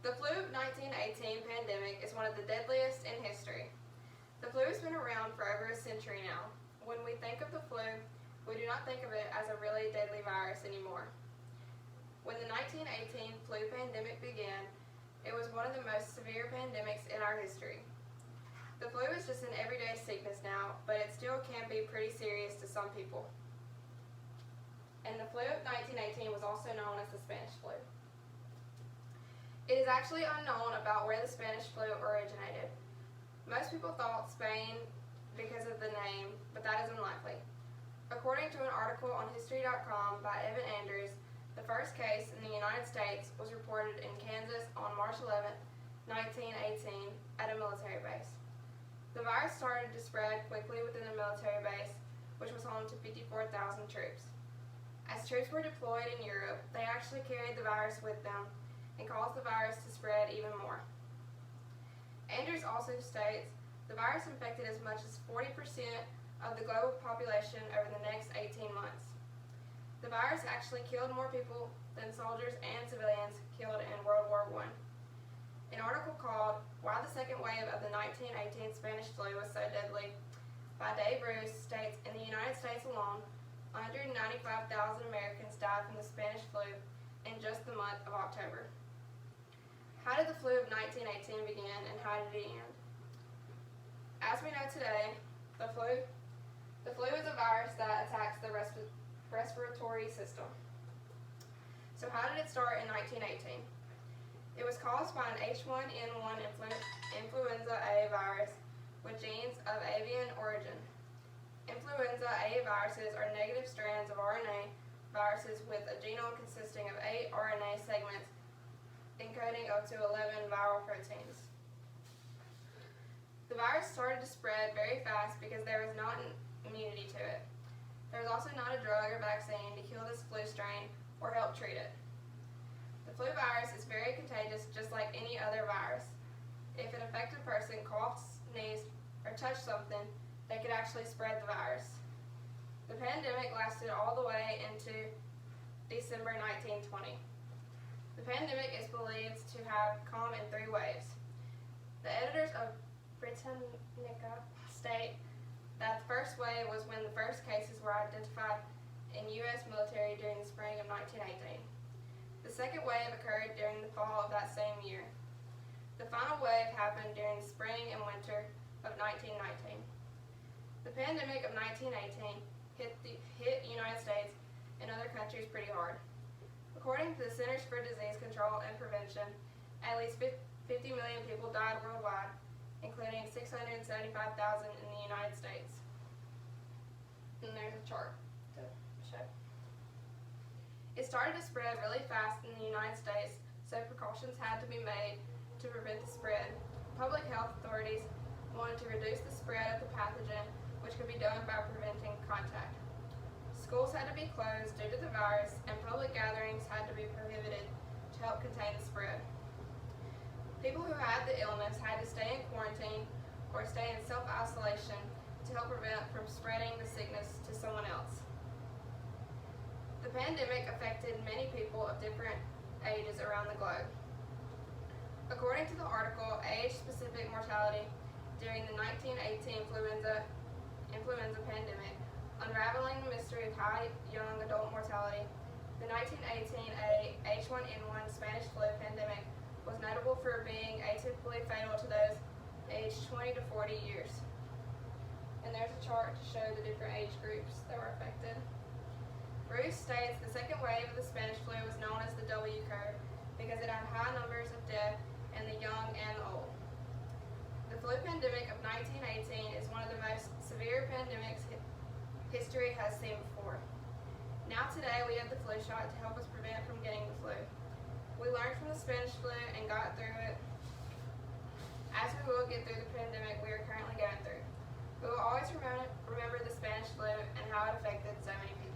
The flu of 1918 pandemic is one of the deadliest in history. The flu has been around for over a century now. When we think of the flu, we do not think of it as a really deadly virus anymore. When the 1918 flu pandemic began, it was one of the most severe pandemics in our history. The flu is just an everyday sickness now, but it still can be pretty serious to some people. And the flu of 1918 was also known as the Spanish flu. It is actually unknown about where the Spanish flu originated. Most people thought Spain because of the name, but that is unlikely. According to an article on History.com by Evan Andrews, the first case in the United States was reported in Kansas on March 11, 1918, at a military base. The virus started to spread quickly within the military base, which was home to 54,000 troops. As troops were deployed in Europe, they actually carried the virus with them and caused the virus to spread even more. Andrews also states the virus infected as much as 40% of the global population over the next 18 months. The virus actually killed more people than soldiers and civilians killed in World War I. An article called Why the Second Wave of the 1918 Spanish Flu Was So Deadly by Dave Bruce states in the United States alone, 195,000 Americans died from the Spanish flu in just the month of October. How did the flu of 1918 begin and how did it end? As we know today, the flu is a virus that attacks the respiratory system. So how did it start in 1918? It was caused by an H1N1 influenza A virus with genes of avian origin. Influenza A viruses are negative strands of RNA viruses with a genome consisting of 8 RNA segments encoding up to 11 viral proteins. The virus started to spread very fast because there was not an immunity to it. There was also not a drug or vaccine to kill this flu strain or help treat it. The flu virus is very contagious just like any other virus. If an affected person coughed, sneezed, or touched something, they could actually spread the virus. The pandemic lasted all the way into December 1920. The pandemic is believed to have come in 3 waves. The editors of Britannica state that the first wave was when the first cases were identified in U.S. military during the spring of 1918. The second wave occurred during the fall of that same year. The final wave happened during the spring and winter of 1919. The pandemic of 1918 hit the United States and other countries pretty hard. According to the Centers for Disease Control and Prevention, at least 50 million people died worldwide, including 675,000 in the United States. And there's a chart to show. It started to spread really fast in the United States, so precautions had to be made to prevent the spread. Public health authorities wanted to reduce the spread of the pathogen, which could be done by preventing contact. Schools had to be closed due to the virus, and public gatherings had to be prohibited to help contain the spread. People who had the illness had to stay in quarantine or stay in self-isolation to help prevent from spreading the sickness to someone else. The pandemic affected many people of different ages around the globe. According to the article, Age-Specific Mortality during the 1918 influenza pandemic, Unraveling the Mystery of High Young Adult Mortality, the 1918 H1N1 Spanish flu pandemic was notable for being atypically fatal to those aged 20 to 40 years. And there's a chart to show the different age groups that were affected. Bruce states the second wave of the Spanish flu was known as the W curve because it had high numbers of death in the young and the old. The flu pandemic of 1918 is one of the most severe pandemics history has seen before. Now today we have the flu shot to help us prevent from getting the flu. We learned from the Spanish flu and got through it, as we will get through the pandemic we are currently going through. We will always remember the Spanish flu and how it affected so many people.